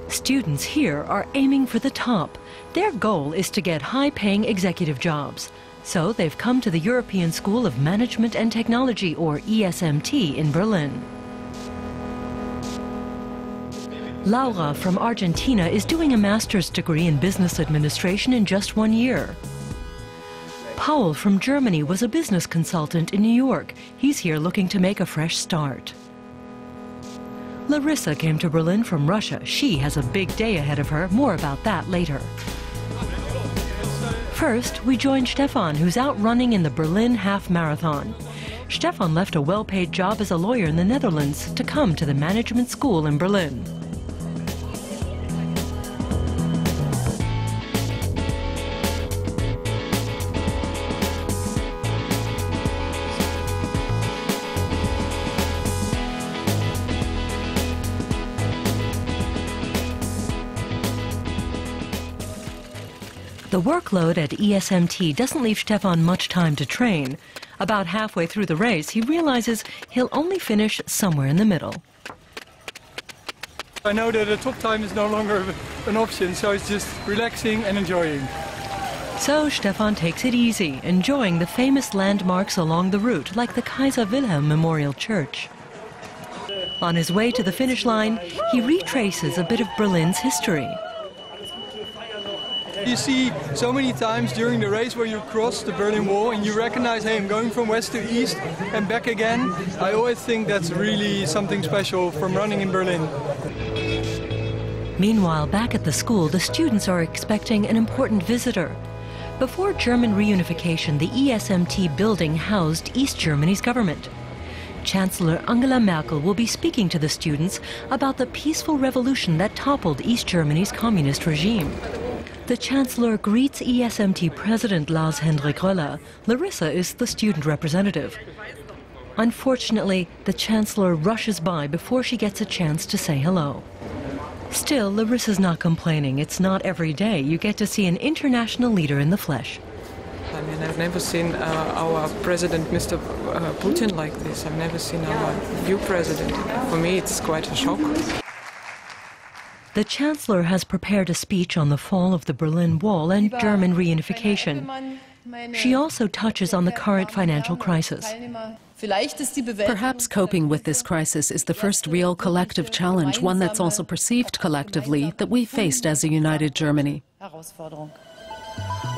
Students here are aiming for the top. Their goal is to get high-paying executive jobs. So they've come to the European School of Management and Technology, or ESMT, in Berlin. Laura from Argentina is doing a master's degree in business administration in just 1 year. Paul from Germany was a business consultant in New York. He's here looking to make a fresh start. Larissa came to Berlin from Russia. She has a big day ahead of her. More about that later. First, we joined Stefan, who's out running in the Berlin Half Marathon. Stefan left a well-paid job as a lawyer in the Netherlands to come to the management school in Berlin. The workload at ESMT doesn't leave Stefan much time to train. About halfway through the race, he realizes he'll only finish somewhere in the middle. I know that the top time is no longer an option, so it's just relaxing and enjoying. So Stefan takes it easy, enjoying the famous landmarks along the route, like the Kaiser Wilhelm Memorial Church. On his way to the finish line, he retraces a bit of Berlin's history. You see so many times during the race where you cross the Berlin Wall and you recognize, hey, I'm going from west to east and back again. I always think that's really something special from running in Berlin. Meanwhile, back at the school, the students are expecting an important visitor. Before German reunification, the ESMT building housed East Germany's government. Chancellor Angela Merkel will be speaking to the students about the peaceful revolution that toppled East Germany's communist regime. The Chancellor greets ESMT President Lars-Hendrik Röller. Larissa is the student representative. Unfortunately, the Chancellor rushes by before she gets a chance to say hello. Still, Larissa's not complaining. It's not every day you get to see an international leader in the flesh. I mean, I've never seen our president, Mr. Putin, like this. I've never seen our new president. For me, it's quite a shock. The Chancellor has prepared a speech on the fall of the Berlin Wall and German reunification. She also touches on the current financial crisis. Perhaps coping with this crisis is the first real collective challenge, one that's also perceived collectively, that we faced as a united Germany.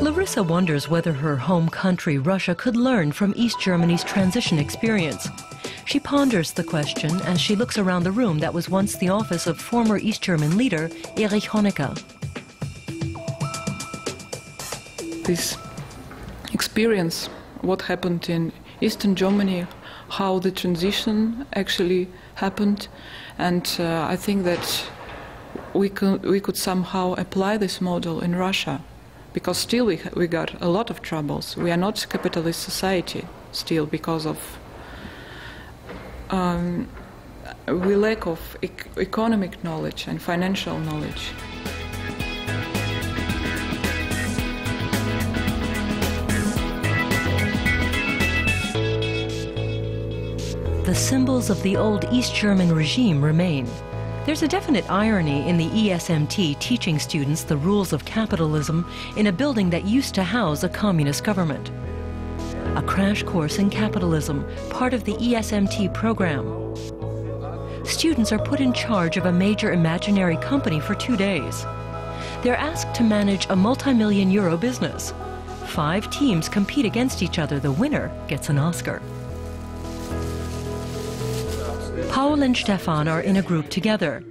Larissa wonders whether her home country, Russia, could learn from East Germany's transition experience. She ponders the question as she looks around the room that was once the office of former East German leader Erich Honecker. This experience, what happened in Eastern Germany, how the transition actually happened, and I think that we could somehow apply this model in Russia, because still we got a lot of troubles. We are not a capitalist society still because of we lack of economic knowledge and financial knowledge. The symbols of the old East German regime remain. There's a definite irony in the ESMT teaching students the rules of capitalism in a building that used to house a communist government. A crash course in capitalism, part of the ESMT program. Students are put in charge of a major imaginary company for 2 days. They're asked to manage a multi-million-euro business. 5 teams compete against each other. The winner gets an Oscar. Paul and Stefan are in a group together.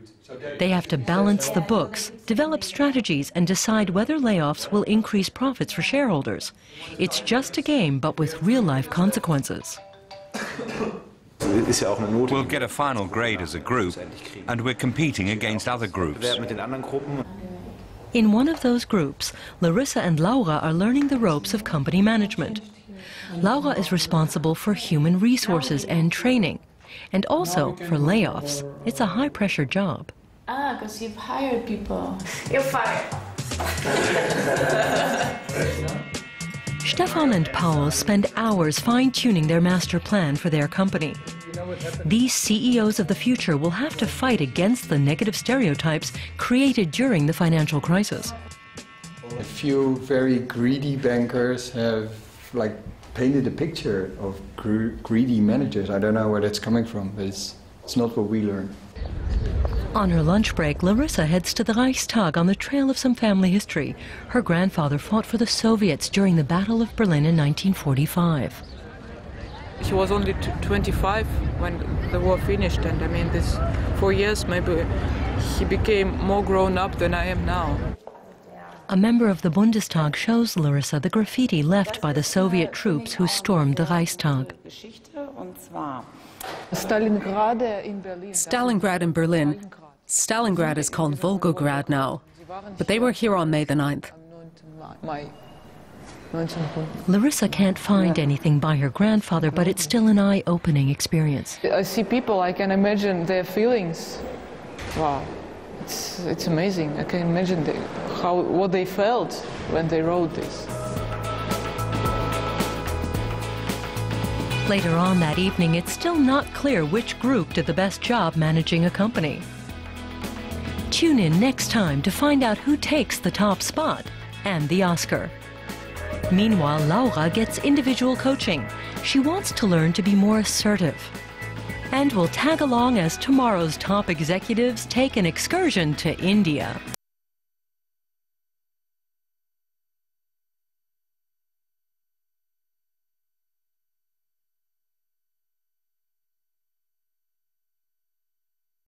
They have to balance the books, develop strategies, and decide whether layoffs will increase profits for shareholders. It's just a game, but with real-life consequences. We'll get a final grade as a group, and we're competing against other groups. In one of those groups, Larissa and Laura are learning the ropes of company management. Laura is responsible for human resources and training, and also for layoffs. It's a high-pressure job. Ah, because you've hired people. You're fired. Stefan and Paul spend hours fine-tuning their master plan for their company. These CEOs of the future will have to fight against the negative stereotypes created during the financial crisis. A few very greedy bankers have painted a picture of greedy managers. I don't know where that's coming from, but it's not what we learn. On her lunch break, Larissa heads to the Reichstag on the trail of some family history. Her grandfather fought for the Soviets during the Battle of Berlin in 1945. He was only 25 when the war finished, and I mean, this 4 years maybe he became more grown up than I am now. A member of the Bundestag shows Larissa the graffiti left by the Soviet troops who stormed the Reichstag. Stalingrad in Berlin. Stalingrad is called Volgograd now, but they were here on May the 9th. Larissa can't find anything by her grandfather, but it's still an eye-opening experience. I see people, I can imagine their feelings. Wow, it's amazing. I can imagine what they felt when they wrote this. Later on that evening, it's still not clear which group did the best job managing a company. Tune in next time to find out who takes the top spot and the Oscar. Meanwhile, Laura gets individual coaching. She wants to learn to be more assertive. And will tag along as tomorrow's top executives take an excursion to India.